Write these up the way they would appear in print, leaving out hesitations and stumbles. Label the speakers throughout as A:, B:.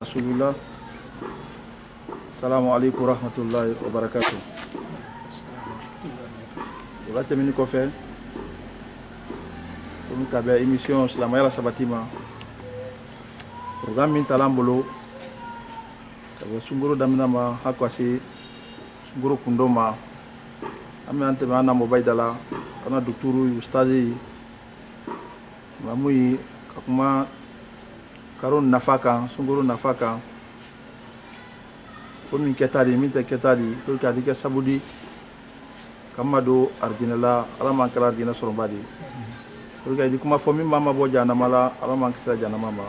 A: Rasulullah. Assalamu alaikum warahmatullahi wabarakatuh. Wala temini ko fe ko ka be émission Silamaya la Sabatima programme min talambolo ka be sunguro damina ma hakwasi sunguro kundoma ame ante mana mobaidala kana dokturu ustazi mamui kakuma karon nafaka sunguro nafaka ko min ketari min te ketari ko ka dike sabudi kamado arginala ala man kala argina sorombadi ko ka di kuma fo min mama bo jana mala ala man kisa jana mama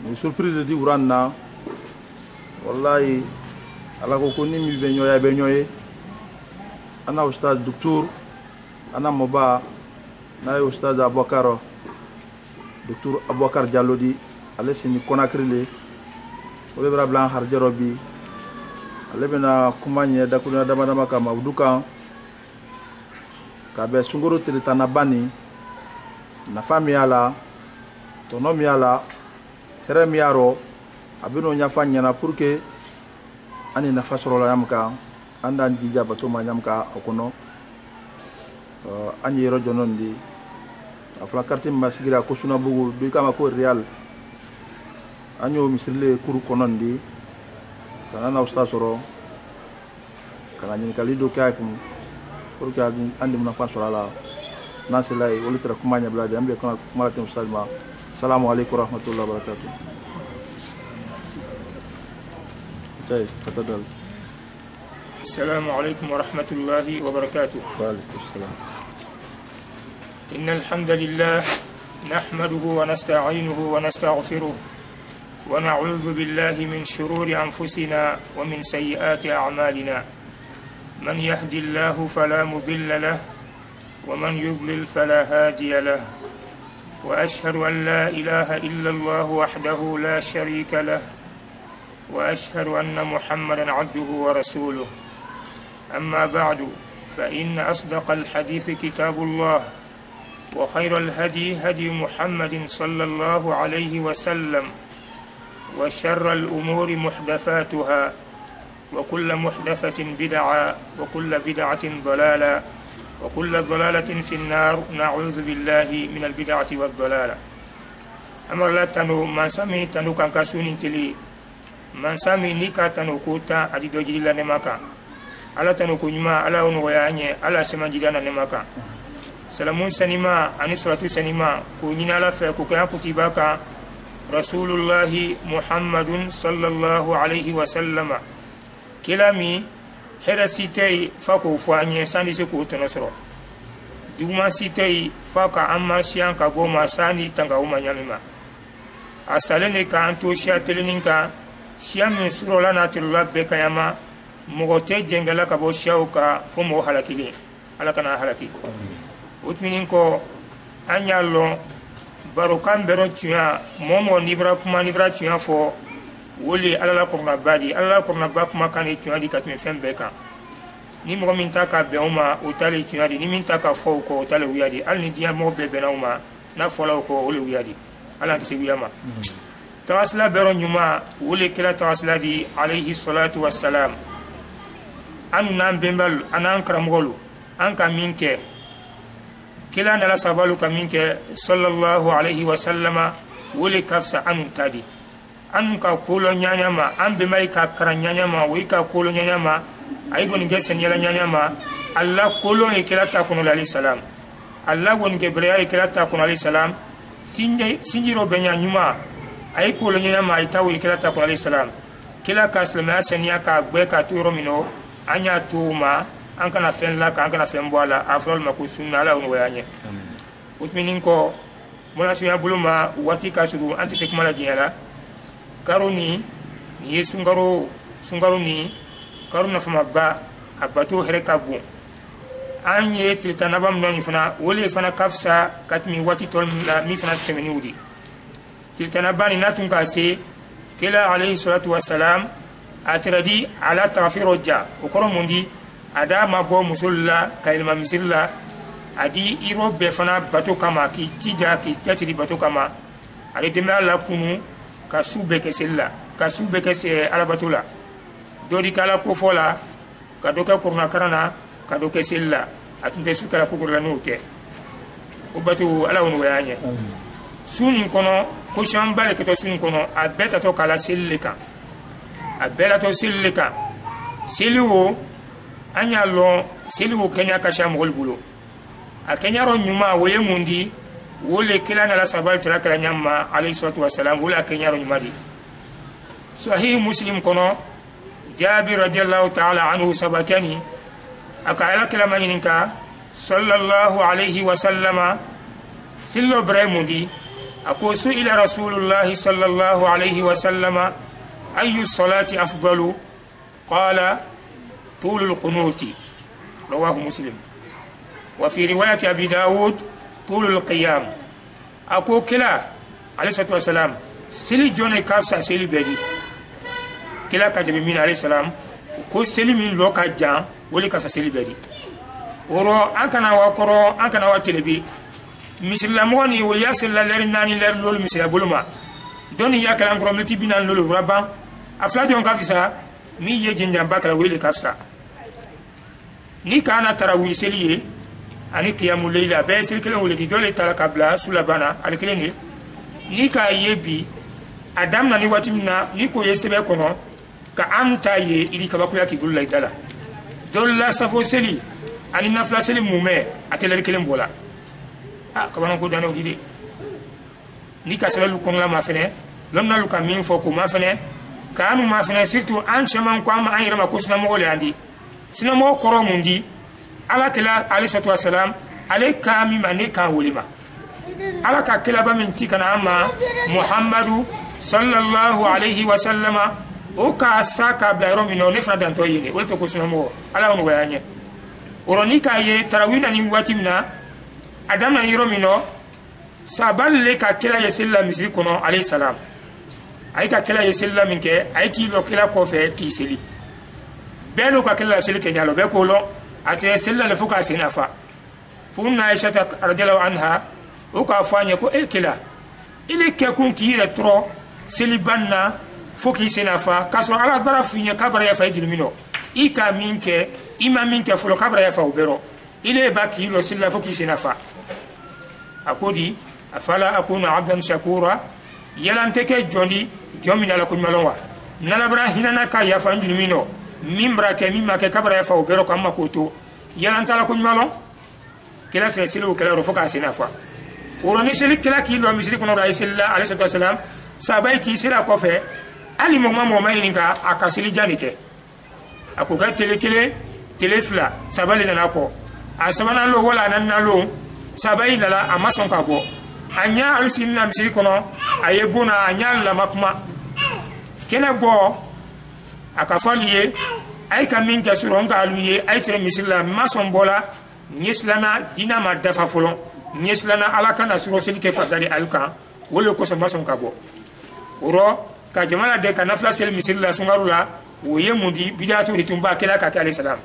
A: ni surprise di uranna wallahi ala ko ni mi be nyoye ana ustaz docteur ana moba na ustaz Aboubacar Docteur Aboubacar Diallo di ale sini Conakry le ole bra blanc harjero bi ale bena kumanye da kuna dama dama kama udukan ka be sungoro tiritana bani na famiala tonomiala heremiaro abino nyafa nyana pour que ani na fasoro la yamka andan dija bato ma nyamka okono anyi ro jonondi afla carte masigira ko suna bugu do kama ko real anyo misrile kuru konondi kana na ustaz soro kana nyin kalido kaykum pour que andi muna fa sura nasilay wala tra kumanya blade ambe kana kumala tem ustaz ma assalamu alaykum warahmatullahi wabarakatuh tay tafadhal.
B: السلام عليكم ورحمة الله وبركاته.
A: وعليكم السلام.
B: إن الحمد لله نحمده ونستعينه ونستغفره ونعوذ بالله من شرور أنفسنا ومن سيئات أعمالنا من يهدي الله فلا مضل له ومن يضلل فلا هادي له وأشهد أن لا إله إلا الله وحده لا شريك له وأشهد أن محمدا عبده ورسوله. أما بعد فإن أصدق الحديث كتاب الله وخير الهدي هدي محمد صلى الله عليه وسلم وشر الأمور محدثاتها وكل محدثة بدعة وكل بدعة ضلالة وكل ضلالة في النار نعوذ بالله من البدعة والضلالة. أمر لا تنو ما سمي تنو كان كاسون تلي من سامي نيكا تنو كوتا أدي دوجي لا نماكا ala tanu kunyuma ala onu wayanye ala sema jidana nemaka salamun sanima ani salatu sanima kunyina ala fa ku kaya kutibaka rasulullah muhammadun sallallahu alaihi wasallam kilami hera sitei fako fanye sani se ku tonosro duma sitei faka amma sian ka goma sani tanga uma nyamima asalene ka anto shia teleninka siamin surola natullah be kayama mogote jengala ka bo shauka fo mo halakili ala kana halaki utminin ko anyallo barukan bero tuya momo nibra kuma nibra tuya fo woli ala la kurna badi ala la kurna ba kuma kan tuya di katme fembe kan ni mo min taka be uma utali tuya di ni min taka fo ko utali wiyadi al ni dia mo be benawma na fola ko woli wiyadi ala kisi wiyama tawasla bero nyuma woli kila tawasla di alayhi salatu wassalam anu nan bembal anan karamgolu an ka minke kila nala sabalu ka minke sallallahu alaihi wasallama wuli kafsa anu tadi anu ka kolo nyanyama an bemai ka karanyanyama wi ka kolo nyanyama ay gon gesen yala nyanyama alla kolo e kila ta kunu alayhi salam alla gon ge breya e kila ta kunu alayhi salam sinjiro benya nyuma ay kolo nyanyama ay tawi kila ta kunu alayhi salam kila ka islama senya ka gbe ka turo mino anya tuma an kana fen la kan kana fen boala afrol mako sunna la on wayanye utminin ko mona suya buluma wati ka sudu anti sek mala jela karoni ni sungaro ni karuna fama ba abato hereka bu anye tiltana bam noni fana wole fana kafsa katmi wati tol la mi fana temeni udi tiltana bani natun ka se kila alayhi salatu wassalam atradi ala tafiroja okoro mundi ada mabo musulla kailma misilla adi iro be fana bato kama ki tija ki tatiri bato kama ale demi ala kunu ka sube ke sella ka sube ke alabatula dodi kala ko fola ka do ka kurna karana ka do ke sella atunde su kala ko kurla note o batu ala wonu wayanye sunin kono ko shambale ke to sunin kono a beta to kala sellika a bela to sellika seliwo anya lo seliwo kenya ka shamol bulo a kenya ro nyuma woye mundi wole kila na la sabal tira kala nyamma alayhi salatu wassalam wala kenya ro nyuma di sahih muslim kono jabir radiyallahu ta'ala anhu sabakani aka ala kala mayininka sallallahu alayhi wa sallama sillo bremundi ako su ila rasulullah sallallahu alayhi wa sallama ayu salati afdalu qala طول القنوت رواه مسلم وفي رواية أبي داود طول القيام أكو كلا عليه الصلاة والسلام سلي جوني كافسا سلي بدي كلا كجب من عليه السلام كو سلي من لوكا جان ولي كافسا سلي بدي ورو أنكنا وكرو أنكنا وتلبي مثل لموني وياسل لرناني لرلول مثل بلما دوني ياكل أنكرو ملتي بنا لولو ربا أفلادي كافسا mi ye jinjam bakala wele kafsa ni kana tarawih seliye ani qiyamul layla be silkele wole di dole tala kabla sulabana ani keleni ni ka yebi adam na ni watimna ni ko yesebe kono ka anta ye ili kabako yaki gulla idala dolla safo seli ani nafla seli mume atele kelem bola kabana ko dano dide ni ka selu kono la ma fene lonna lu ka min fo ko ma fene kanu ma fene surtout an chaman ko am ayra ma ko sina mo le andi sina mo koro mundi ala kala alayhi salatu wassalam alayka mi mane ka wolima ala ka kala ba min tikana amma muhammadu sallallahu alayhi wa sallama o ka saka bayro mi no ne fra dan to yini wolto ko sina mo ala on wayanye oronika ye tarawina ni watimna adam na yiro mi no saballe ka kala yesilla misri kono alayhi salam ay ka kila yesilla minke ay ki lo kila ko fe ki seli belo ka kila seli ke nyalo be ko lo ate sella le fuka sinafa funna aisha radhiyallahu anha o ka fanya ko e kila ile ke kun ki retro seli banna fuki sinafa kaso ala bara funya kabara ya fa idilmino ika minke ima minke fulo kabara ya fa ubero ile ba ki lo sella fuki sinafa akodi afala akunu abdan shakura yalanteke jondi jomina la kunmalonwa nala bra hinana ka ya fa njulmino mimbra ke mimma ke kabra ya fa obero kamma koto yalanta la kunmalon kila tre silu kala ro foka sinafa urani sili kila ki lo misri kono ra isilla alayhi wasallam sabai ki sila ko fe ali mo mamo mayininga akasili janike akuga tele fla sabali na ko asabana lo wala nan na lo sabai nala amason ka go anya alusinna misri kono ayebuna anya la makma kena bo akafaliye ay kamin ka suron ka aluye ay tere misla mason bola nyeslana dina ma dafa folon nyeslana alaka na suro selike fadali alka wole ko so mason ka bo uro ka jamala de kana fla sel misla sungarula woye mundi bidatu ritumba kela ka alayhi salam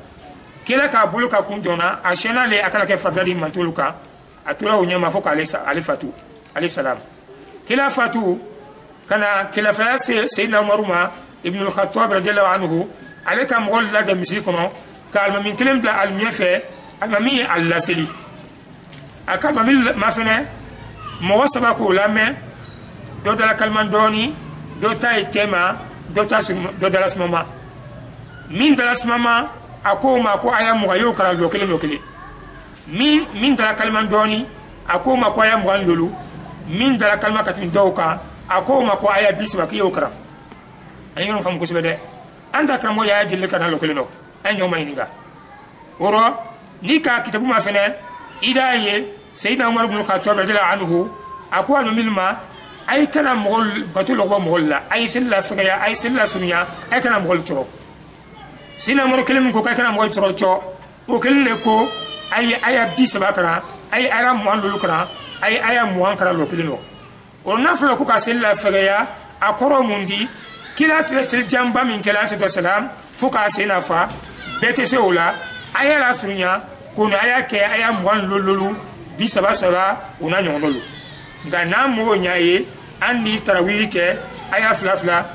B: kela ka bulu ka kunjona ashena le akala ke fadali mantuluka atula unyama foka alayhi fatu alayhi salam kila fatu kana kila fa sayyidina umar ibn al-khattab radiyallahu anhu alaka mughalla da misikno kalma min kilim bla al-mife amami al-lasili akama mil mafene mo wasaba ko lame do dala kalman doni do tay tema do dala smama min dala smama akoma ko aya mo ayo kala lokele min dala kalman doni akoma ko aya mo lolu min dala kalma katin dawka akoma ko aya bisma ki yokra ayon fam ko sibede anda kramo ya dille kana lokele no anyo mayninga woro nika kitabu ma fene idaye sayyidina umar ibn khattab radhiyallahu anhu akwa no milma ay kana mogol batul go mogolla ay sella fagaya ay sella sunya ay kana mogol toro sina moro kelem ko kay kana mogol toro cho o kelle ko ay aya bisma kana ay ara mo andulu kana ay aya mo ankara lokele no o naflo ko ka sella fagaya akoro mundi kila tresel jamba min kala sallam fuka sena fa bete se ola aya la sunya kono aya ke aya mwan lololu bi saba una nyongolu ngana mo nyaaye andi tarawih ke aya fla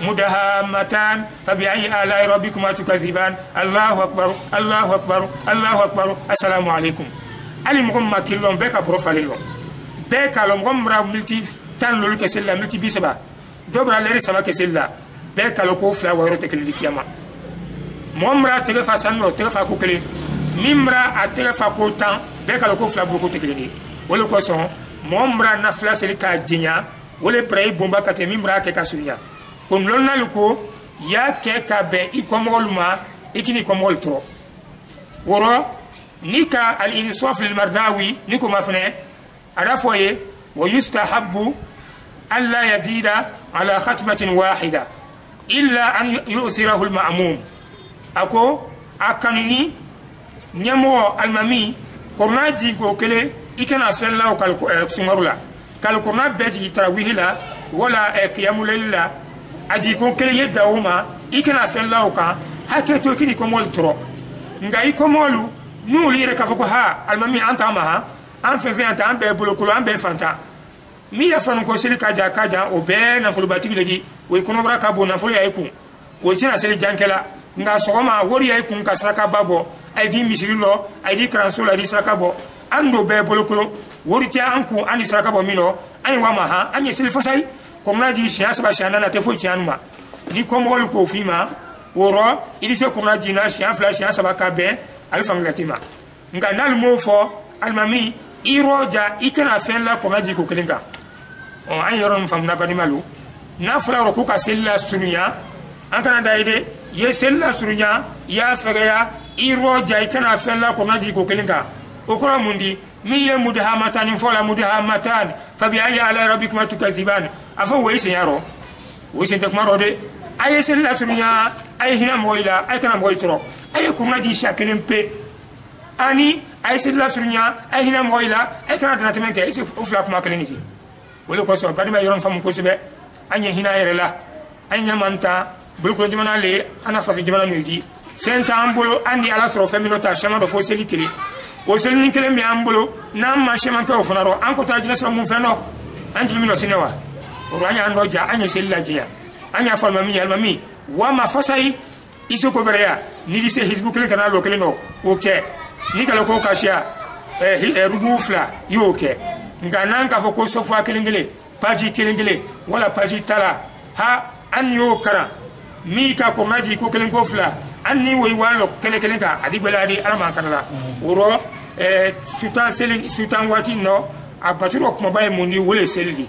B: مدهامتان فبأي آلاء ربكما تكذبان الله أكبر الله أكبر الله أكبر السلام عليكم علي مغم كيلون بيكا بروفاليلون بيكا لون غمرا ملتي تان لولو كسلا ملتي بيسبا دوبرا لري سما كسلا بيكا لوكو فلا ويرو تكلي كياما مومرا تغفا سانو تغفا كوكلي نيمرا اتغفا كوتان بيكا لوكو فلا بوكو تكلي ولو كوسون مومرا نافلا سليكا جينيا ولي براي بومبا كاتي ميمرا كيكا سونيا kon lonna luko ya ke ka be ikomoluma ikini komol tro woro nika al insaf lil mardawi niko mafne arafoye wa yustahabbu alla yazida ala khatmatin wahida illa an yu'thirahu al ma'mum ako akanini nyamo almami kornaji go kele ikana fella kal sumarula kal korna beji tarawihila wala qiyamul lillah aji ko kele yedda uma ikana fella ka haketo kini ko mol tro ngai ko molu nuli re ka foko ha almami anta ma ha an fe anta an be bolo an be fanta mi ya fanu ko seli kaja o be na fulu batigi legi we kono bra ka bo na fulu ya iku o jina seli jankela nga sogoma wori ya iku ka saka babo ay di misirilo ay di kransola di saka bo ando be bolo wori ti anku ani saka bo mino ay wa ma ha ani seli fosai komna ji siasa ba siana na tefo chianuma ni komol ko fima woro ili se komna ji na sian fla siasa ba ka be alfa ngatima nga nal mo fo almami iroja ikana fenla komna ji ko kelinga o ay yoron fam na bani malu na fla ro ko ka sella sunya an kana daide ye sella sunya ya fagaya iroja ikana fenla komna ji ko kelinga o ko mundi mi ye mudahamatan fola mudahamatan fabi ayi ala rabbikuma tukaziban afa weyse yaro weyse tek marode aye sella sunya aye hina moyla ay kana moytro aye kuma ji shakelen pe ani aye sella sunya aye hina moyla ay kana tana temenke ise ufla kuma kleniki wala ko so badima yoron fam ko sebe anya hina yerela anya manta bulko dimana le ana fa fi dimana nuji senta ambulo andi ala soro feminota chama do fo selikili o selini kele mi ambulo na ma chama ko fonaro anko ta jina so mun feno anji mi no sinewa o anya ando ja anya selila jia anya falma mi yalma mi wa ma fasai iso ko bereya ni di se facebook le kanalo kele no oke ni kala ko kashia rubu fla yo oke ngana ka fo ko so fa kelengele paji kelengele wala paji tala ha an yo kara mi ka ko maji ko kelen ko fla anni woy walo kele ka adi beladi alama kanala woro sutan wati no abaturo ko bay mundi wole seldi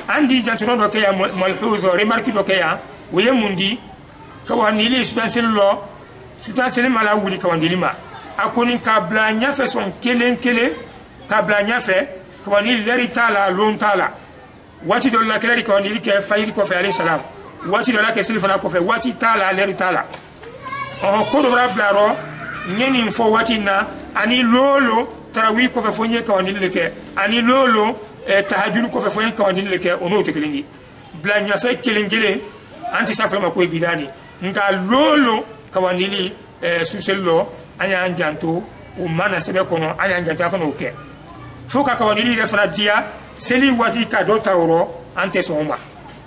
B: andi janturo do kaya malhuzo remarki do kaya woye mundi kawani li sutan sello sutan sel mala wuli kawandi lima akoni kabla nyafe son kele kabla nyafe kawani leri tala lon tala wati do la kele kawani ke fayri ko fe alayhi salam wati do la ke silfana ko fe wati tala leri tala o ko do blaro nyeni fo wati na ani lolo tarawi ko fe fonye kawani leke ani lolo tahajjud ko fe fonye kawani leke ono tekelingi blanya fe kelengele anti safla ma ko bidani nga lolo kawani li susello anya anjanto o mana sebe kono anya anjanta kono ke foka kawani li refra dia seli wati ka do tawro ante soma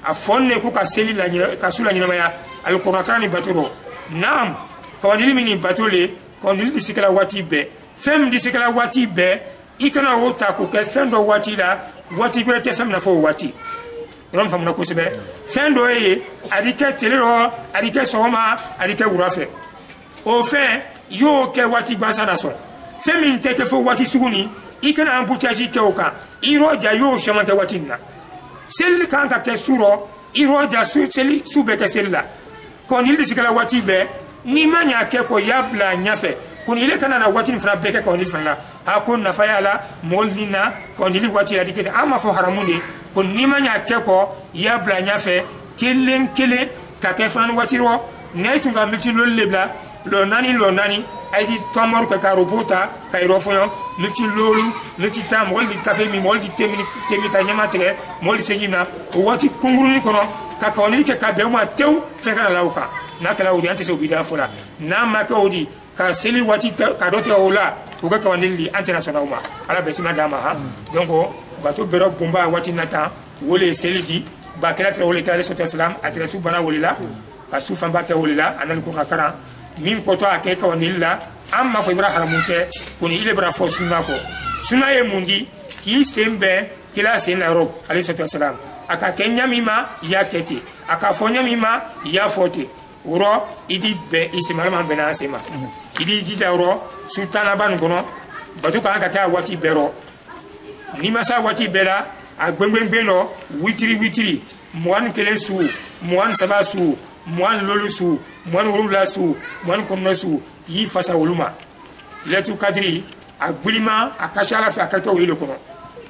B: afonne ko ka seli la ka sula nyama ya alquran baturo nam kawani li mini batole kawani li disikala wati be fem disikala wati be ikana wota ko ke fendo wati la wati grete fem na fo wati ron fam na ko sebe fendo e adike telero adike soma adike wurafe o fe yo ke wati gbansa na so femi teke fo wati suguni ikana ambutaji ke oka iroja yo shamante wati na sel kan ka ke suro iroja su seli sube ke sella kon il disikala wati be ni manya ke ko yabla nyafe kun ile kana na wati ni fana beke kon il fana ha kun na fayala molnina kon il wati la dikete ama fo haramuni kun ni manya ke ko yabla nyafe kelen ka ke fana wati ro ne tunga milti lol lebla lo nani aidi tomor ka robota ka irofoyo milti lolu milti tam wol di cafe mi mol di temi ta nyama tege mol di sejina wati kunguru ni kono ka kawani ke ka be ma tew fengara lauka na kala odi ante se obida fola na ma ka odi ka seli wati ka dote ola ko ka kawani li international ma ala be sima dama ha donc bato bero bomba wati nata wole seli di ba kala tra wala kala sallallahu alaihi wasallam atra su bana wala ka su fan ba ke wala anal ko kara min ko to ake ka wanilla amma fo ibra haramun ke kuni ile bra fo sunna ko sunna e mundi ki sembe kila sen la rob alayhi salatu wasalam aka kenya mima ya keti aka fonya mima ya fote uro idi be isimal man bena sema idi dawro sultana ban gono batu ka ka wati bero ni masa wati bela agbengbe no witiri moan kelen su moan saba su moan lolu su moan urumla su moan komno su yi fasa woluma letu kadri agbulima akashala fa akato wilo kono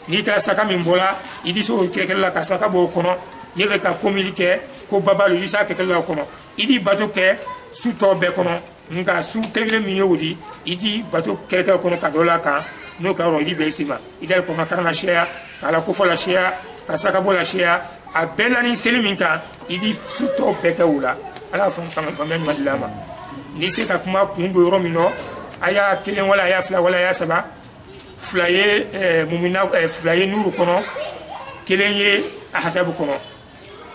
B: ni kala saka min bola idi so kekela ka saka bo kono yebe ka communiquer ko babalu idi saka kekela kono idi bato ke su to be kono nga su kele mi yodi idi bato kele kono ka dola ka no ka ro idi be sima idi ko makana share kala ko fola share ka saka bola share a benani seliminka idi su to be ka wula ala fa men madlama ni se ka kuma kungo yoro mino aya kelen wala aya fla wala aya saba flaye mumina flaye nuru kono kelen ye hasabu kono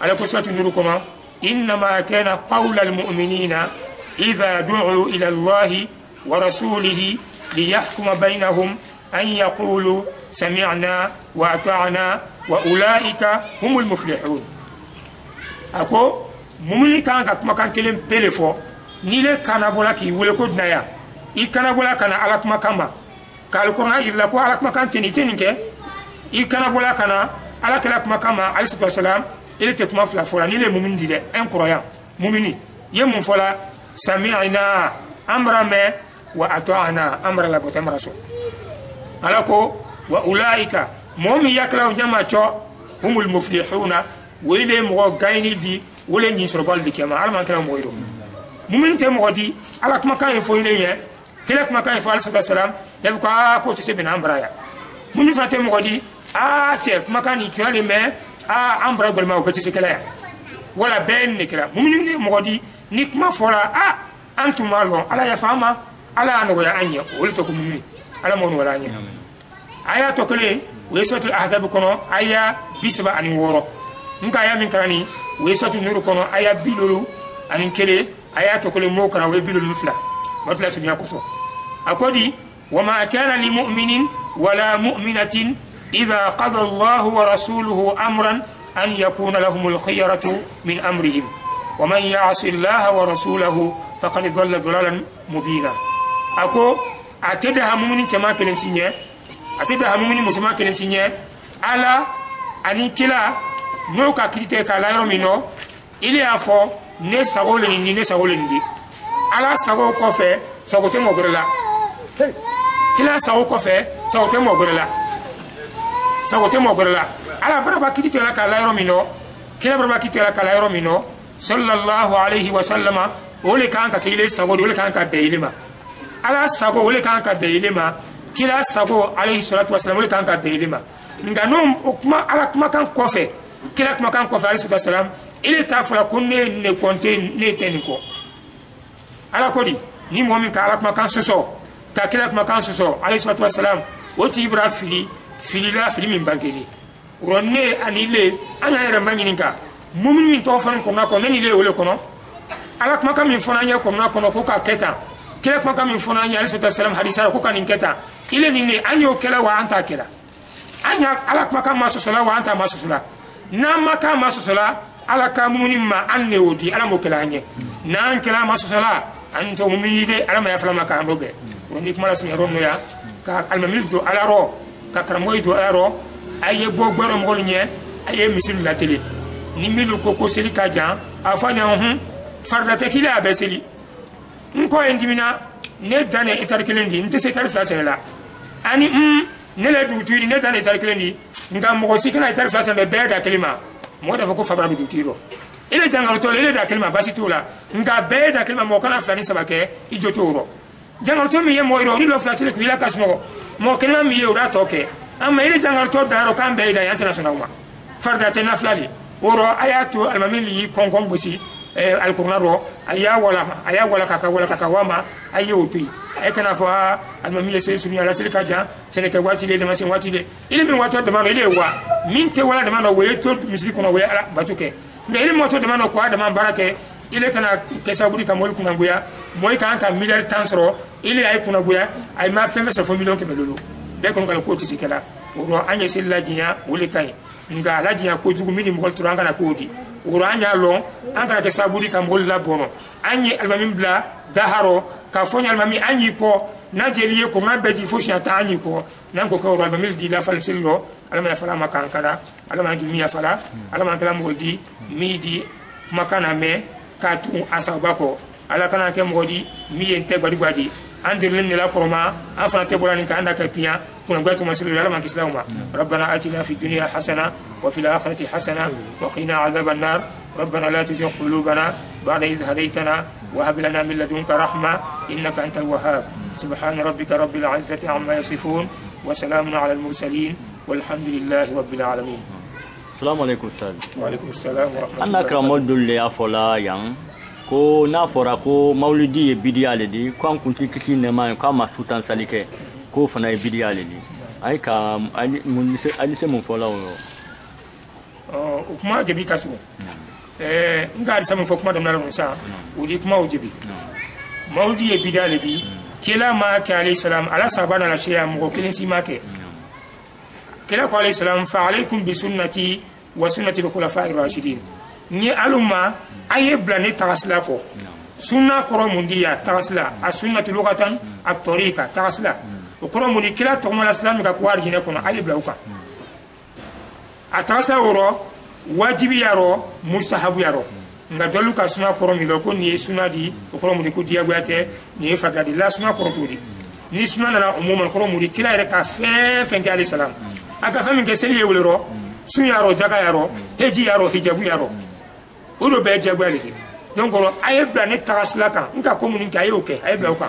B: ala ko swatu nuru kono inma kana qawla almu'minina idha du'u ila allahi wa rasulihi liyahkuma bainahum an yaqulu sami'na wa ata'na wa ulaika humul muflihun ako mumini kan ka kuma kan kelen pelefo ni le kana bola ki wule ko dnaya i kana bola kana ala kuma kamba kal qur'an illa ko ala kuma kan tini ke i kana bola kana ala kala kuma kamba alayhi wasallam il te kuma fla fola ni le mumin di de incroyant mumini ye mun fola sami'na amra me wa ata'na amra la botam rasul ala ko wa ulaika momi yakla jama cho humul muflihuna wele mo gayni di wole ni sorbal di kema ala man kala mo yiro mumin te mo di ala kuma kan fo ile ye kala kuma kan fo alayhi wasallam def ko ci se ben ambraya mumin fa te mo di te kuma kan ni tole me ambra gol ma ko ci se kala wala ben ni kala mumin ni mo di ni kuma fola antum malo ala ya fama ala anu ya anya wole to ko mumin ala mo wala anya aya to kale wesatul ahzab kono aya bisba ani woro nka ya min karani wesatul nur kono aya bilulu ani kele aya to kale mo kana we bilulu mufla matla sunya ko to akodi wama kana lil mu'minin wala mu'minatin idha qada Allahu wa rasuluhu amran an yakuna lahumul khiyaratu min amrihim ومن يعص الله ورسوله فقد ضل ضلالا مبينا ako ateda hamuni chama kelen sinye ateda hamuni musuma kelen sinye ala ani kila no ka kite ka la yoro mino ile afo ne sagole ni ne sagole ndi ala sago ko fe sago te mo gorela kila sago ko fe sago te mo gorela sago te mo gorela ala baraba kite la ka la yoro mino kila baraba kite la ka la yoro mino sallallahu alayhi wa sallama ole kan ka kile sago ole kan ka beilima ala sago ole kan ka beilima kila sago alayhi salatu wasallam ole kan ka beilima ngano kuma ala kuma kan kofe kila kuma kan kofe alayhi salatu wasallam ile tafala kunne ne konte ne teniko ala kodi ni momin ka ala kuma kan soso ta kila kuma kan soso alayhi salatu wasallam oti ibra fili la fili min bangeni ronne anile anya yere manyininka mumin min to fan ko ngako nani le wole kono ala kuma kam min fona nya ko ngako no ko ka keta kila kuma kam min fona nya alayhi sallam hadisa ko kan keta ile ni ne anyo kala wa anta kila anya ala kuma kam maso sala wa anta maso sala na maka maso sala ala ka mumin ma anne wodi ala mo kala nya nan kala maso sala anto mumin de ala ma ya fala maka andobe woni kuma la sun ronno ya ka almamil do ala ro ka karmoy do ala ro aye bogboro mo nye aye misil la tele ni milu koko seli kajan afanya farda tekila abeseli nko endimina ne dane etarkelendi nte se tarfa sela ani ne la duturi ne dane etarkelendi ngam mo sikana etarfa sela be da kelima mo da foko fabra bi dutiro ile jangal to ile da kelima basitula nga be da kelima mo kana flani sabake ijotoro jangal to mi ye mo iro ni lo flasile ku ila kasmo mo kelima mi ye ura toke amma ile jangal to daro kan be da international ma farda tena flali oro ayatu almamili konkon busi alqur'an ro aya wala kaka wama ayo tu e kana fo almami le sey sunya la sel ka ja sene ke wati le de masin wati le ile min wato de mano ile wa min te wala de mano we to misli kono we ala batuke nda ile moto de mano ko ada man barake ile kana kesa buri ka mol kuna buya moy kan ka milliard tansro ile ay kuna buya ay ma fefe so fo million ke belolo be kono kala ko tisi kala ro anya sel la jinya wole kai nga la jinya ko jugu mini mol turanga na kodi ro anya lo an kana kesa buri ka mol la bono anya almami bla daharo ka fonya almami anyi ko na jeliye ko ma beji fo shata anyi ko nan ko ko almami di la fal sello alama fala makankara alama di miya fala alama kala moldi midi makana me katu asabako ala kana ke modi mi ente gbadi andirlim ni la koroma afana te bolani ka anda ka piya kuna gwatu masul alama kislauma rabbana atina fi dunya hasana wa fil akhirati hasana wa qina adhaban nar ربنا لا تزغ قلوبنا بعد إذ هديتنا وهب لنا من لدنك رحمة إنك أنت الوهاب سبحان ربك رب العزة عما يصفون وسلام على المرسلين والحمد لله رب العالمين.
C: السلام عليكم أستاذ.
B: وعليكم السلام ورحمة الله.
C: أنا كرامول دولي أفولا yang ko na fora ko maulidi e bidiya le di ko an kunti kisi ne ma ko ma sutan salike ko fana e bidiya le di ay ka ali se mon fola
B: o kuma jabi kasu ngari samu fo kuma da nalo sa udi kuma o jabi maulidi e bidiya le di kila ma ka alayhi salam ala sabana la shay'a mo kilin si ma ke kila ko alayhi salam fa alaykum bi sunnati wa sunnati al-khulafa'i ar-rashidin ni aluma aye blane tagasla ko sunna koro mundiya tagasla a sunnati lugatan at-tariqa tagasla o koro mundi kila to mala islam ka ko arjine kono aye blauka a tagasla woro wajibi yaro mustahabu yaro nga dolu ka sunna koro mi lo ko ni sunna di o koro mundi ko diya gwate ni fagadi la sunna koro tudi ni sunna na umuman koro mundi kila ere ka fe ke alayhi salam aka fa min ke seli yewlero sunna yaro jaga yaro heji yaro hijabu yaro odo be jabu ali donc aye blane tagasla kan nka communiquer aye oke aye bla oka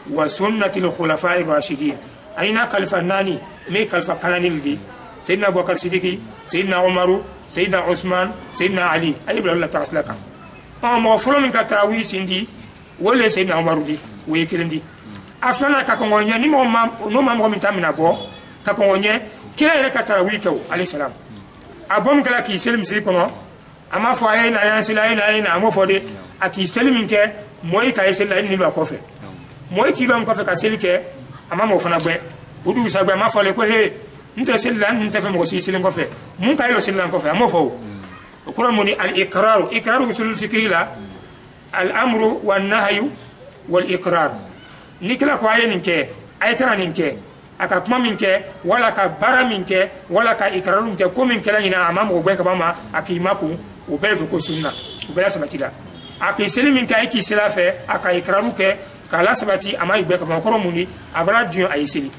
B: wa sunnati al-khulafa'i ar-rashidin aina khalifa nani me khalifa kananil di sayyidina abubakar siddiqi sayyidina umaru sayyidina usman sayyidina ali aye bla Allah tagasla kan mo folo min ka tawi sindi wole sayyidina umaru di we kelendi afana ka ko ngonya ni mo no ma mo min tamina bo ka ko ngonya kila ere ka tawi ko alayhi salam abom kala ki selim si kono ama fo ay na yan sila ay na mo fo de aki selimin ke moy ka sel ay ni ba ko fe moy ki bam ko fe ka sel ke ama mo fana gbe udu sa gbe ma fo le ko he nte sel lan nte fe mo si sel ko fe mun ka ilo sel lan ko fe ama fo ko ro moni al iqrar usul fikri la al amru wan nahyu wal iqrar nikla ko ay ninke ay kana ninke aka kuma minke wala ka bara minke wala ka iqrarun ke ko min kala ina ama mo gbe ka mama akimaku o bɛɛ fɛ ko sunna o bɛɛ la sabati la a k'i seli min kɛ a k'i seli a fɛ a ka ikiraru kɛ k'a la sabati a ma i bɛɛ kama kɔrɔ mun di a bɛra dun a ye seli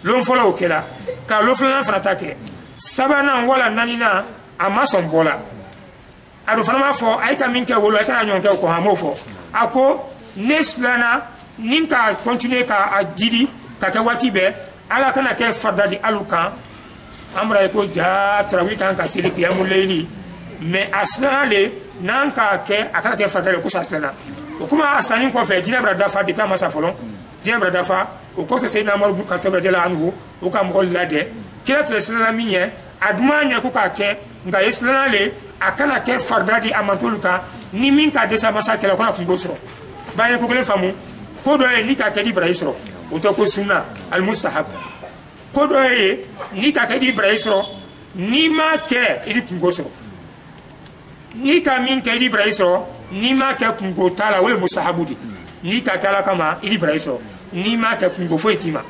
B: lon fɔlɔ o kɛla ka lon filanan fana ta kɛ sabanan wala naaninan a ma sɔn bɔ la a dun fana b'a fɔ a ye ka min kɛ wolo a kana ɲɔgɔn kɛ o kɔ a m'o fɔ a ko ne silanna ni ka continuer ka a jidi ka kɛ waati bɛɛ ala kana kɛ farida di alu kan an bɔra ye ko ja tarawih kan ka seli kiyamu leyili mais aslan le nan ka ke akala ke fadale ko saslana o kuma asani ko fe dina bra dafa de kama sa folon dina bra dafa o ko se sayna mar bu katabra de la anhu o ka mo lade kila tsala minye aduma nya ko ka ke nga islan le akala ke fardadi amantuluka ni min ka de sa masa kala ko na ko gosro baye ko le famu ko do e ni ka ke di bra isro o to ko sunna al mustahab ko do e ni ka ke di bra isro ni ma ke idi ko gosro ni ka min ke di braiso ni ma ke kungo tala wala mustahabudi ni ka tala kama idi braiso ni ma ke kungo fo itima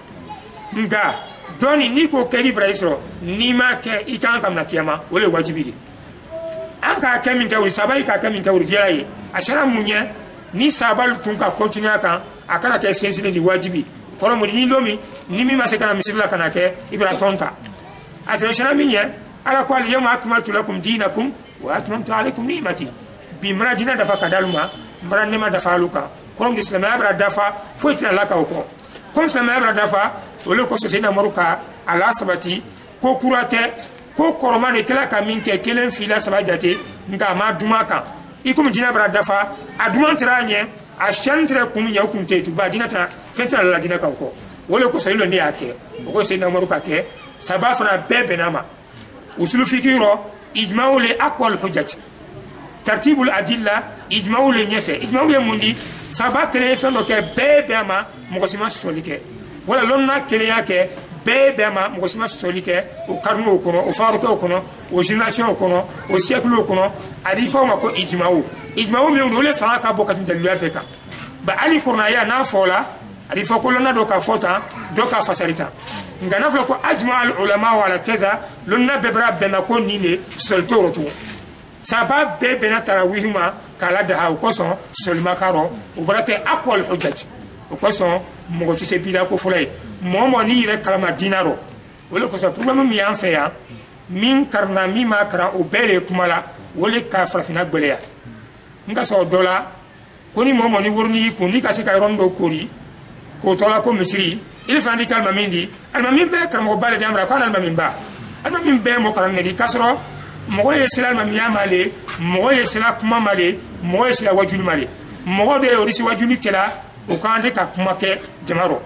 B: nga doni ni ko ke di braiso ni ma ke itan kam na kiyama wala wajibi di an ka ke min ke wuri sabai ka ke min ke wuri diaye ashara munye ni sabal tun ka continue kan akana ke sensine di wajibi kono mo ni lomi ni mi ma se kana misila kana ke ibra tonta atra shara minye ala ko al yawma akmaltu lakum dinakum واتممت عليكم نعمتي بمراجنا دفا كدالما مرانما دفا لوكا كوم الاسلام ابرا دفا فوتنا لك اوكو كوم الاسلام ابرا دفا ولو سيدنا مروكا على سبتي كو كوراته كو كورمان كلا كامين كلن فيلا سباجاتي nga ma dumaka ikum dina bra dafa aduma tranye a chantre kum ya kum tetu ba dina ta fentana la dina ka ko wala ko saylo ni yake ko sayna umaru ka ke saba fana bebe nama usulu fikiro ijma'u li aqwal hujjaj tartibul adilla ijma'u li nyefe ijma'u ya mundi saba kele fendo ke bebe ama mo sima solike wala lonna kele yake bebe ama mo sima solike o karnu ko no o faruko ko no o génération ko no o siècle ko no adi fawma ko ijma'u mi on le fa ka bokati de luateka ba ali kurna ya na fola adi fa ko lonna do ka fota do ka fasalita ngana fla ko ajma al ulama wala kaza lonna bebra bena ko nile solto rotu sabab bebe na tarawihuma kala da ha ko son solma karo o barate aqwal hujjaj ko son mo ci se bida ko fulay momo ni re kalama dinaro wala ko so problème mi en fait ya min karna mi ma kara o bele kumala wala ka farfina gbeleya nga so dola koni momo ni wurni ko ni ka se ka rondo kori ko tola ko misri il fa ndi kalma mindi alma min be karamo bale de amra ko alma min ba alma min be mo karam ne di kasro mo ye sila alma mi amale mo ye sila kuma male mo ye sila wajuli male mo de orisi wajuli kela o kande ka kuma ke jamaro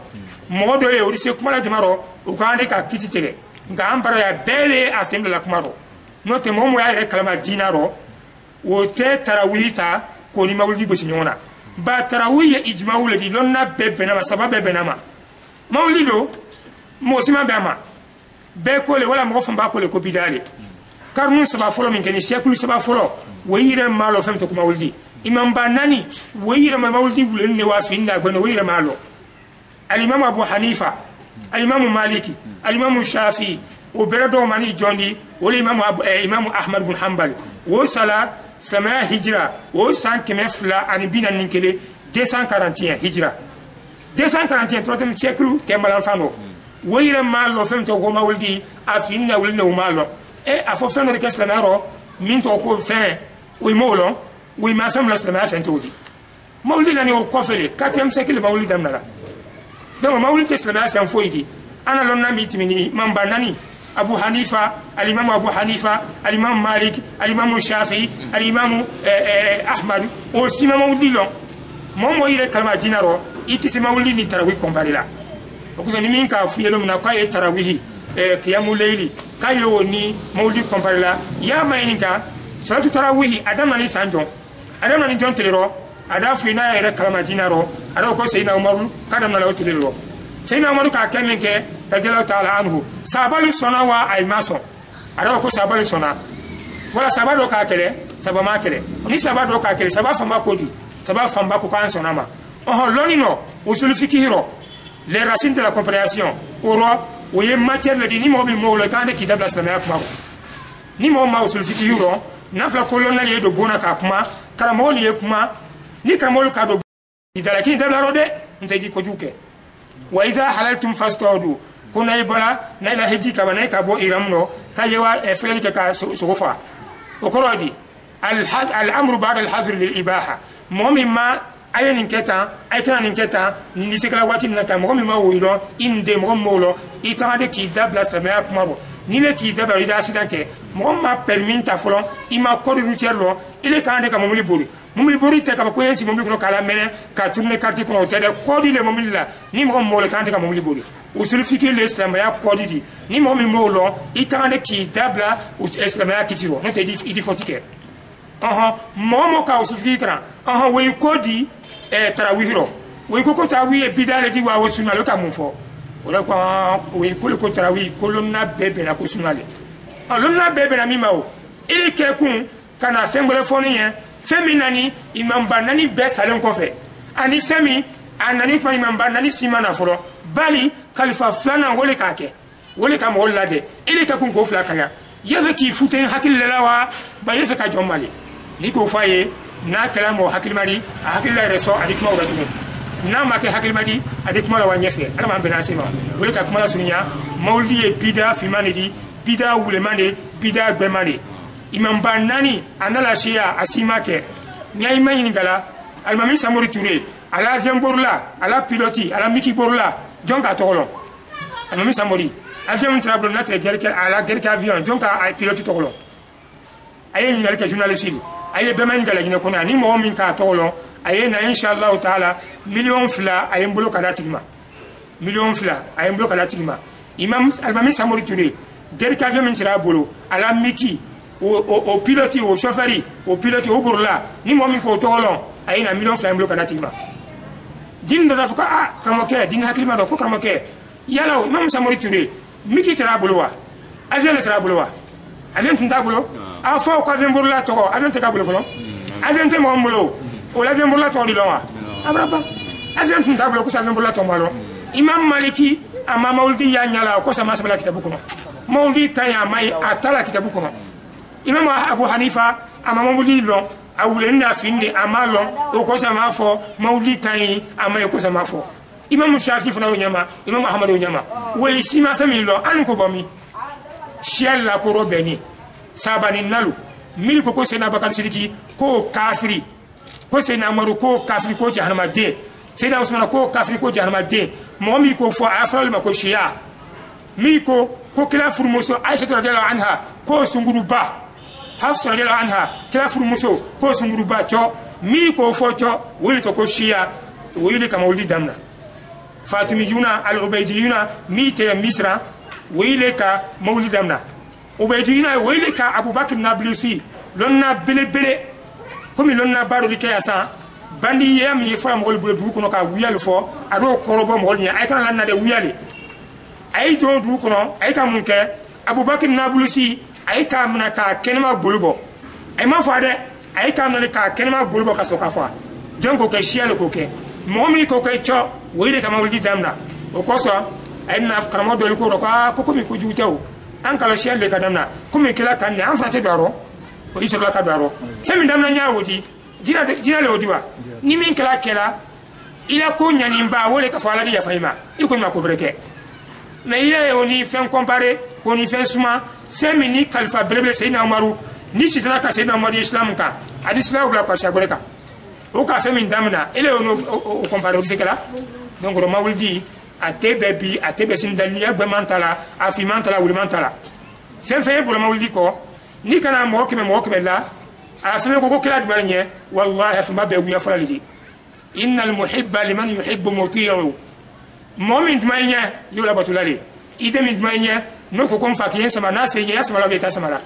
B: mo do ye orisi kuma la jamaro o kande ka kiti tege nga ambara ya bele asemble la kumaro no te momo ya re kalama dinaro o te tarawita ko ni mawlidi bo sinyona ba tarawiya ijma'u ladi lonna bebe na sababe bebe na ma mawlido mo sima bama be ko le wala mo famba ko le ko bidale karnu saba folo min keni siècle saba folo wayire malo femto ko mawlidi imam banani wayire mawlidi wulen ne wa finna gbono wayire malo al imam abu hanifa al imam maliki al imam shafi o beredo mani jondi wala imam ahmad bin hanbal wo sala sama hijra wo 5 fla ani binan ninkele 241 hijra 241 troisième siècle tembalan fano wayire malo femto ko mawlidi afinna wulne o malo e afo feno de keslanaro min to ko fin o molo o ma fam la slama fin todi mawlidi nani o ko fele 4e siècle mawlidi damnala donc mawlidi slama fin foidi ana lonna mitimini mamba nani abu hanifa al imam abu hanifa al imam malik al imam shafi al imam ahmad o sima mawlidi lo momo ire kalma dinaro iti sima mawlidi ni tarawih kombarila o ko ni min ka fiyelo na ko e tarawih kiyamu layli kayo ni mawlidi komparila ya mainika salatu tarawih adam nani sanjon adam nani jon telero ada fina ere kalama dinaro ada ko sayna umar kadam na law telero sayna umar ka kemenke radiyallahu ta'ala anhu sabalu sona wa ay maso ada ko sabalu sona wala sabado ka kele sabama kele ni sabado ka kele sababa famba kodi sababa famba ko kan sona ma lonino usul fikihiro les racines de la compréhension oro oye matière le ni mo bi mo le kande ki dabla islamia kuma ni mo ma usul fiki euro na fla kolonna le do bona ka kuma kala mo le kuma ni kala mo ka do idala ki dabla rode nte di ko juke wa iza halaltum fastaudu kuna ibala na ila hiji ka bana ka bo iramno ka yewa e fele ka sofa o korodi al amru ba'da al hazr lil ibaha momi ma ayen inketa ay kan inketa ni sekala wati na ka mo ma woylo inde mo molo itande ki dabla islamia kuma bo ni le ki dabla ida sidanke mo ma permis ta folon ima code routier lo ile kan de ka mo mumli bori te ka ko yensi mo ko kala mene ka tourner carte ko te de code le mo la ni mo le kan de ka mo bori usul fiki l'islamia code di ni mo lo itande ki dabla islamia kitiro no te di idi fotike momo ka usul fikra we kodi tarawihiro we ko tarawih bidale di wa sunna lo ka mufo wala ko we ko tarawih ko lonna bebe na ko sunna le lonna bebe na mimao ile ke kun kana fembele foniye feminani imam banani be salen ko fe ani femi anani ko imam banani simana foro bali khalifa flana wole ka ke wole ka mo lade ile ka kun ko fla kaya yefe ki futen hakil lawa ba yefe ka jomali ni ko faye na kala mo hakilmadi hakilla reso adikma wala tumu na ma ke hakilmadi adikma la wanyefe ala ma bena sima wala ka kuma la sunya mawlidi bida fi manidi bida wulemane bida gbemane imam banani anala shia asima ke nyai mayini gala almami samori touré ala avion borla ala piloti ala miki borla jonka tolo almami samori avion trablo na tre gerke ala gerke avion jonka piloti tolo ayi ngal ke journaliste aye bemen gala gine kona ni mo min ka tolo ayena inshallah taala million fla ayem bolo kana tigma million fla ayem bolo kana tigma imam Almami Samori Touré derka je min tira bolo ala miki o pilote o chauffeur o pilote o burla ni momin ko tolon ayena million fla ayem bolo kana tigma din do dafuka kamo ke din haklima do ko kamo ke yalaw imam Samori Touré miki tira bolo wa avion tira bolo wa avion tinta bolo a fo ko avion burla to avion te ka bolo folo avion te mo bolo o l'avion burla to di lo wa abraba avion tinta bolo ko sa avion burla to malo imam Maliki ama maulidi ya nyala ko sama sabala kitabu kono maulidi tanya mai atala kitabu kono imam Abu Hanifa ama maulidi lo awule na finni amalo o ko sama fo maulidi tay ama ko sama fo imam Shafi funa o nyama imam Ahmad o nyama we sima fami lo an ko bomi shial la ko robeni sabani nalu mil ko sena Bakar Sidiki ko kafiri ko sena Umaru ko kafiri ko jahannama de sena Usman ko kafiri ko jahannama de momi ko fo afral ma ko shia mi ko kila furmuso Aisha radhiyallahu anha ko sunguru ba Hafsa radhiyallahu anha kila furmuso ko sunguru ba cho mi ko fo cho wili to ko shia wili kama wili damna Fatimiyuna al-Ubaydiyuna mi te Misra wili ka mawli damna Ubaydiyuna wili ka Abubakar Nablusi lonna bele komi lonna baro di kayasa bandi yam yi fam wol bulu du kono ka wuyal fo ado korobo mo ni ay kan lan na de wuyali ay do du kono ay ka mun ke Abubakar Nablusi ay ka mun ka kenema bulubo ay ma fa de ay ka mun ka kenema bulubo ka so ka fa jonko ke shial ko ke momi ko ke cho wile ka mawli damna o ko so ay na karamo do ko ko komi ko juutaw an kala shial le ka damna komi kila kan ni an fa te daro o iso la ka daro semi damna nyaawodi dina le odiwa ni min kala ila ko nyani mba wole ka fala ya fayma iko ma ko breke mais ye oni fen comparer ko ni fen suma semi ni khalifa brebe Seydina Umaru ni sitana ka Seydina Umaru islam ka hadisla la ko sha goreka o ka femi damna ele o comparer o sekala donc ro mawlidi atebebi atebesin daliya be mantala afi mantala wuli mantala fen fe bo mawlidi ko ni kana mo kebe la asme ko kila dbarnya wallahi afma be wiya falali innal muhibba liman yuhibbu muti'u momin dmanya yola batulali ide min dmanya no ko kon fakiyen sama na se ya sama la beta sama la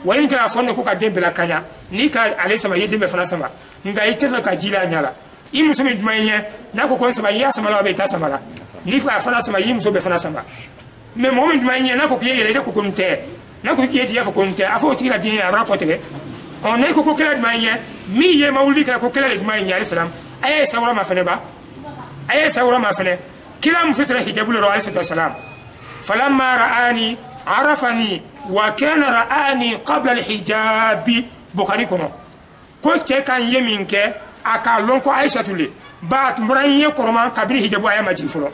B: wayin ka fonne ko ka dembe la kanya ni ka ale sama yede be fana sama nga ite ka jila nyala i muso min dmanya na ko kon sama ya sama la beta sama la ni fa fana sama yi muso be fana sama mais momin dmanya na ko kiye yele ko konte na ko kiye ya ko konte afo tira din ya rapote on est ko kala dmanya mi ye mawli ka ko kala dmanya islam ay sawra ma fene ba ay sawra ma fene kila mfitra hijabul rasul sallam falamma ra'ani arafani wa kana ra'ani qabla al-hijab bukhari kono ko ce kan yeminke aka lon ko aisha tule ba tumranye koroma kabri hijabu ay maji fulo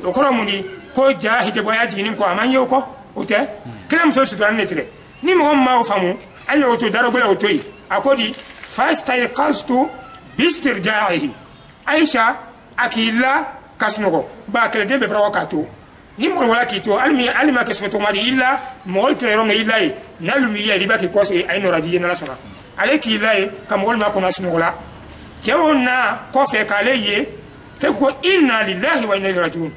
B: o koromuni ko ja hijabu ay jinin ko amanye ko ote kila mso sutra netre ni mo ma o famu ayo to daro bela otoi akodi fasta yaqastu bistirja'ihi aisha akilla kasnogo ba kala dembe brawa kato ni mo wala kito alima kesfoto mari illa mo te rom illa nalumi ya riba ki kosi ay no radiye na sona aleki illa kam wol ma ko nasno wala jewna ko fe kale ye te ko inna lillahi wa inna ilaihi rajiun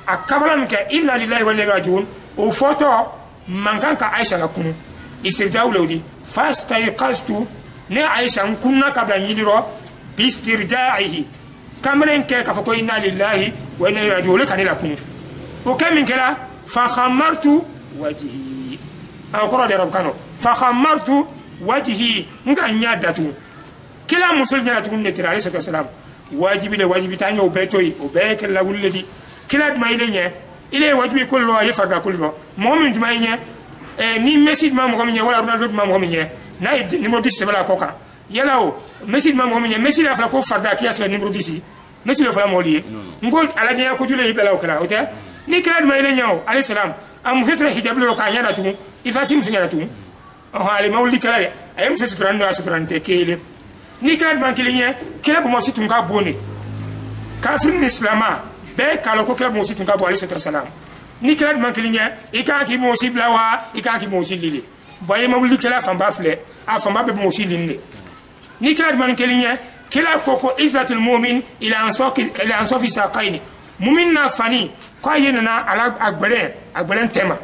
B: akabala mke inna lillahi wa inna ilaihi rajiun o foto mankanka aisha la kunu istirja'u lawdi fastayqastu ne aisha kunna kabla yidiro bistirja'ihi kamren ke ka fako inna lillahi wa inna ilaihi rajiun kanila kunu o kamin kala fa khamartu wajhi akoro de rabkano fa khamartu wajhi nga nyadatu kila musul nyadatu ne tira alayhi salam wajibi le wajibi tanyo betoy o be kala wuledi kila dma ile ile wajibi kullu ya farda kullu mu'min dma ni message ma mo gomnya wala ronaldo ma mo gomnya na numéro 10 bala koka yalaw message ma mo gomnya message afla ko farda kiyas le numéro 10 message afla mo lié ngo ala nya ko jule bala kala ote ni kala dma ile nyaw alayhi salam am fitra hijab lo ka nyana tu ifatim sunyana tu o ali mawli kala ayam se sutran no sutran te kele ni kala dma kilinya kala bo mo situn ka boni kafir islama be kala ko kala mo situn ka bo alayhi salam ni kala dma kilinya ika ki mo siblawa ika ki mo silili boye mawli kala famba fle a famba be mo silinde ni kala dma kilinya kila koko izatul mu'min ila ansofi saqaini mu'min na fani ko yenana ala agberen tema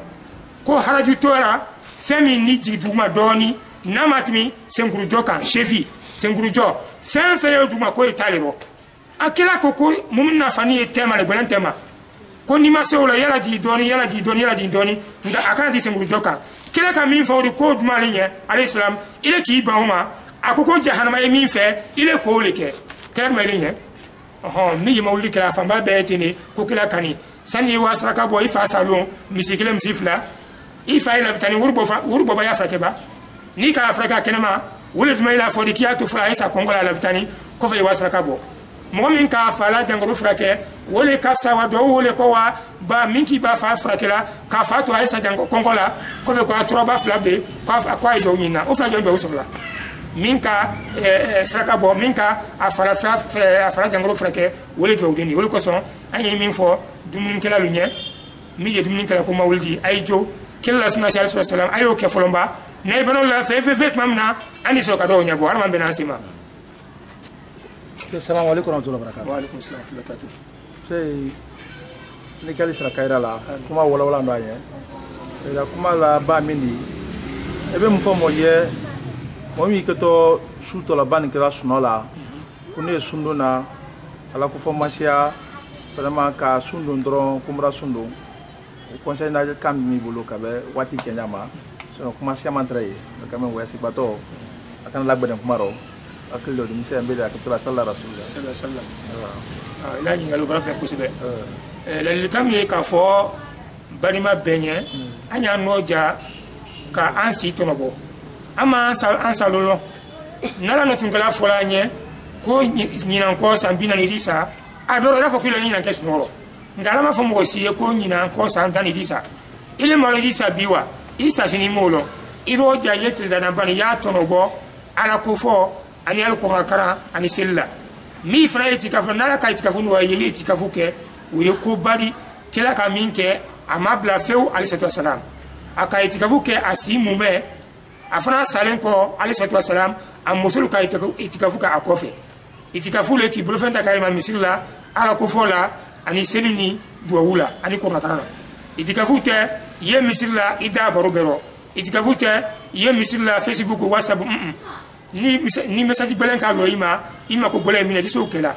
B: ko haraju tora femi ni jiduma doni namatmi sengurujo kan chefi sengurujo fe duma ko italero akila koko mu'min na fani tema le gberen tema ko ni masola yala ji doni nda akana di sengurujo kan kila ka min fawri ko duma lenye alayhi salam ile ki bauma akoko jahannama e min fe ile ko leke kila ma lenye mi yimawli kila famba betini ko kila kani sani wasraka bo ifa salon misikile msifla ifa ila bitani urbo ba ya frakeba ni ka afrika kenema wule duma ila fodi kiatu fra isa kongola la bitani ko fe wasraka bo mo min ka fala jangoro frake wole kafsa wa do wole ko wa ba minki ba fa frakela ka fa to isa jango kongola ko fe ko atroba flabe ko ay do nyina o fa do be usula minka sraka bo minka afara jangoro frake wole do dini wole ko son ani min fo dumun kala lunye mi ye dumun kala ko mawlidi ay jo kella sunna sallallahu alaihi wasallam ayo ke folomba ne banon la fe mamna ani so ka do nyabo arman benasima.
A: Assalamu alaikum warahmatullahi wabarakatuh.
B: Wa alaikum assalam wa barakatuh.
A: Sei ni kali sra kaira la kuma wala ndo anye ila kuma la ba mini ebe mfo moye momi keto suto la ban kira sunola kuni sundo na ala ku formation vraiment ka sundo ndron kumra sundo conseil na kam mi bolo ka be wati kenyama so kuma sia mantraye ka men wasi bato akan la gben kumaro akilo dum se mbele akitula sallallahu alaihi wasallam
B: ila ni ngalo baraka kusibe la likamye ka fo barima benye anya noja ka ansi tonobo ama ansalolo nala no tungala folanye ko nyina ko sambina ni disa adoro la fo kilo nyina kesnoro ngala ma fo mo siye ko nyina ko santani disa ile mo disa biwa isa sini molo iro ja yetil dana bani ya tonobo ala ko fo ani alquran kara ani silla mi fra itikafu nala ka itikafu no yeli itikafu ke uye ko bari kila ka minke amabla feu alayhi wasallam aka itikafu ke asimu me afana salen ko alayhi wasallam am musul ka itikafu ka akofe itikafu le ki blofenta ka ma misilla ala ko fola ani selini duwula ani ko nakana itikafu te ye misilla ida barobero itikafu te ye misilla facebook whatsapp ni message belen ka lo ima ko belen mi ne diso kela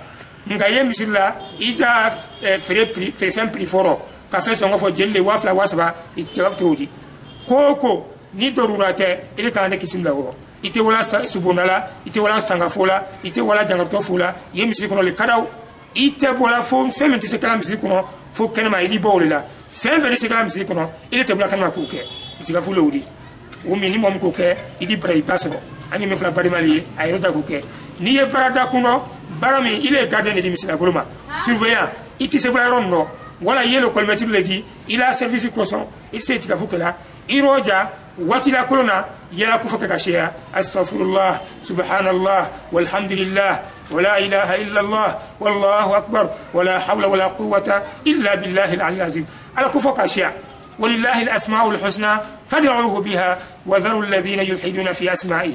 B: nga ye misilla ida fere fem pri foro ka fe songo fo jelle wafla wasba itikafu koko ni dorurate ile ka ne kisinda wo ite wala subonala ite wala sangafola ite wala jangato fola ye misili kono le kadaw ite bola fo fementi se kala misili kono fo kenema ili bolela fementi se kala misili kono ile te bola kanma kuke itikafu lowdi o mi ni mom kuke idi bray baso ani me fla barimali ayro da kuke ni e barada kuno barami ile garden di misila goloma surveillant iti se bola ronno wala yelo kolmetir le di ila service croissant il se itikafu kala iroja watila kolona yala kufaka kashia astaghfirullah subhanallah walhamdulillah wala ilaha illa allah wallahu akbar wala hawla wala quwwata illa billahi al-ali azim ala kufaka kashia ولله الاسماء الحسنى فادعوه بها وذروا الذين يلحدون في اسمائه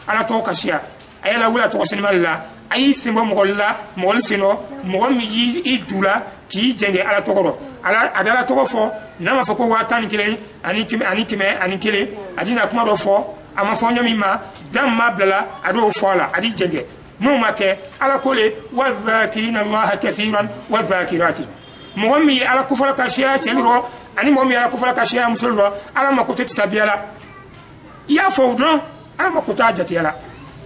B: على توقع شيا اي لا ولا توسن مالا اي سمو مغلا مولسينو مومي يدولا كي جني على توقرو على ادلا توقفو نما فكو واتان كلي اني كلي ادينا كما روفو اما فونيو ميما دام ما بلا ادو فولا ادي جني نو ماكي على كولي والذاكرين الله كثيرا والذاكرات مومي على كفر كاشيا تشلو ani momi ala kufala ka shia musullo ala makote tisabiala ya fawdron ala makota jatiala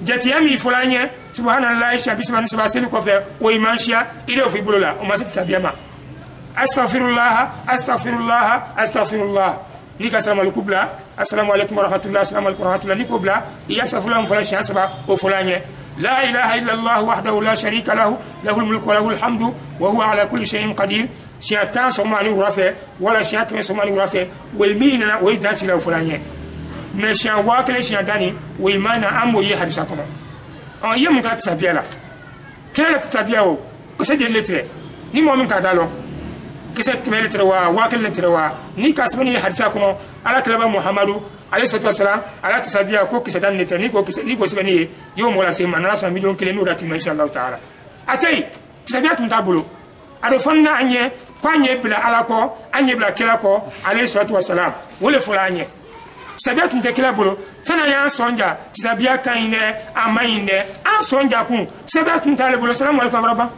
B: jatiami fulanye subhanallahi shabi subhanahu subhanahu ko fe o imanshia ile o fi bulola o masati sabiama astaghfirullah nika salamu alaykum bla assalamu alaykum wa rahmatullahi assalamu alaykum wa rahmatullahi nikobla ya safulam fala shia saba o fulanye la ilaha illa allah wahdahu la sharika lahu lahul mulku wa lahul hamdu wa huwa ala kulli shay'in qadir شيطان سوماني ورافع ولا شيطان سوماني ورافع ويميننا ويدانسي لو فلانيه مشان واكل شيطاني ويمانا امو يحدثكم يوم كانت تسابيلا كانت تسابياو كسد اللتر ني مؤمن كدالو kisa kemele trewa wakil trewa ni kasbani hadisa kono ala kalaba muhammadu alayhi salatu wasalam ala tasabiya ko kisa dan netre ni ko sibani yo mola se manala sa million kile no dati inshallah taala atay tasabiya tuntabulo ado fonna anye kwanye bila ala ko anye bila kila ko alayhi salatu wasalam wole fulanye tasabiya tuntekila bulo sana ya sonja tasabiya kaine amaine an sonja kun tasabiya tuntale bulo salamu alaykum rabba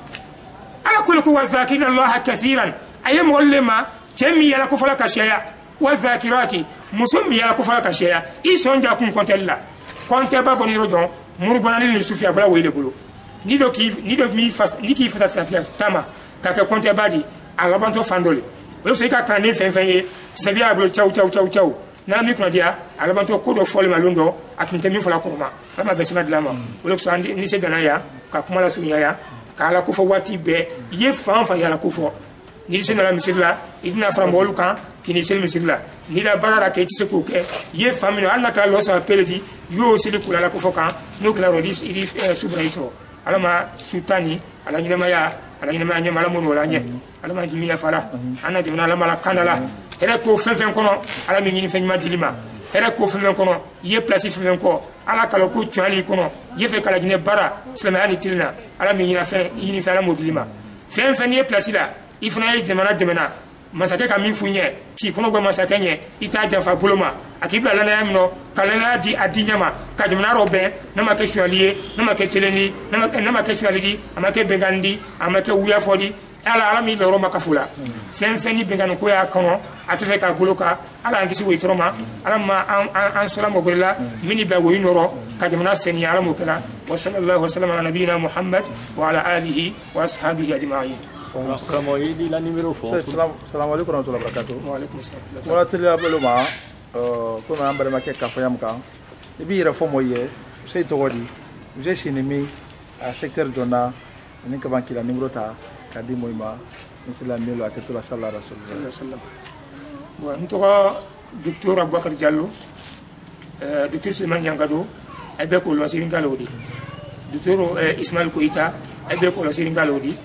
B: ala kullu wa zakina allah kaseeran ayem ulama jemi yala ko fala kashaya wa zakirati musummi yala ko fala kashaya i sonja kun kontella konte ba boni rojon murbanani ni sufia bala wele bulo ni do mi fas ni ki fata safia tama ka ka konte badi ala banto fandole wala so ka kan ni fenfenye sabia bulo chaw na mi kuna dia ala banto ko do fole malundo akinte mi fala kurma kama besima dilama wala so andi ni se dana ya ka kuma la sunya ya ka ala ko fo wati be ye fan fa yala ko fo ni se na la misila idina fram bolukan kini sel misila ni la barara ke tise ko ke ye famino alla ka lo sa peledi yo sili kula la ko fo kan no kala rodis idi subra iso alama sultani ala ni ma ya ala ni ma nya mala mono la nya alama jimi ya fala ana jimi na la mala kanala hele ko fefen kono ala mi ni fenma dilima hele ko fefen kono ye place fefen ko ala kala ko chali kono ye fe kala gine bara islamani tilna ala mi ni na fe ni fa la modilima fen ye place la ifuna ye demana masake ka min funye ki kono go masake nye ita jafa buloma akibla lana yamno kalana di adinyama ka jimna robe na make shwaliye na make teleni na make shwalidi amake bengandi amake wuya fodi ala mi loro makafula feni bengano ko ya kono atufe ka goloka ala ngisi we troma ala ma an salamo golla mini ba wo inoro ka jimna seni ala mo kala wa sallallahu wa sallam ala nabiyina muhammad wa ala alihi wa ashabihi ajma'in.
C: Comment il dit la numéro fort.
A: Salam alaikum warahmatullahi wabarakatuh.
B: Wa alaikum salam.
A: Wala tele abeloma ko na ambare make ka fayam kan. Ibi ira fo moye sey to wodi. Je sinimi a secteur dona ni ka banki la numéro ta ka di moyma insala melo akatula sallallahu alaihi wasallam.
B: Wa ntoka docteur Abubakar Diallo docteur Suleiman Yangado abe ko lo sirin galodi. Docteur Ismail Koita abe ko lo sirin galodi.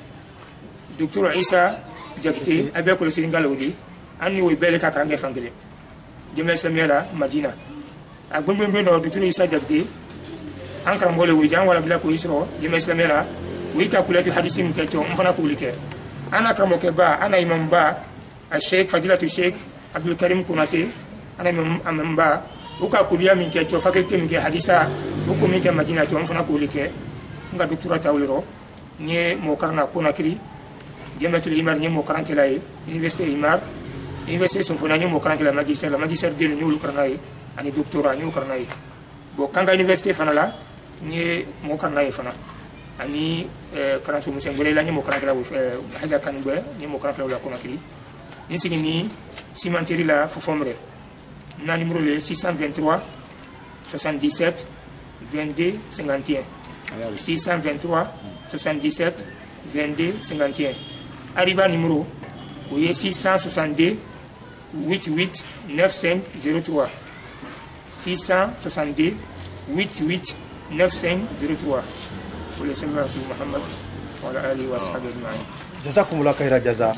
B: Docteur Isa Jakite avec le Sénégal aujourd'hui ani wo bele ka kange fangele jeme semela Madina agbembe no Docteur Isa Jakite ankara mole wo jan wala bila ko isro jeme semela wi ka kulati hadisim ke to mfana kulike ana kamo ke ba ana imam ba Sheikh Fadilatu Sheikh Abdul Karim Kunate ana imam ba uka kulia min ke to fakulté min ke hadisa uko min ke Madina to mfana kulike nga docteur tawliro ni mo karna Konakri Jamatul Imar nyemo karanke lay université Imar université son fona nyemo karanke la magister de nyulu karnay ani doctorat nyulu karnay bo kanga université fana la ni mo karnay fana ani karanso musen gole la nyemo karanke la haja kanube nyemo karanke la Konakri ni sigini cimenterie la fofomre na numéro le 623 77 22 51 623 77 22 51 arriva numéro oui 662 88 9503 662 88 9503 pour le Seigneur Muhammad wa ala alihi wa sahbihi ajma'in.
A: Jazakumullahu khaira jaza.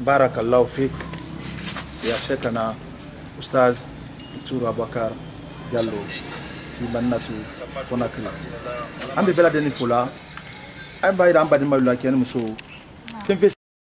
A: Barakallahu fik ya Sheikhana Ustaz Dr. Abubakar Diallo fi Mannatu Konakri. Ambe bela deni fula ay bayra ambadi malula ken muso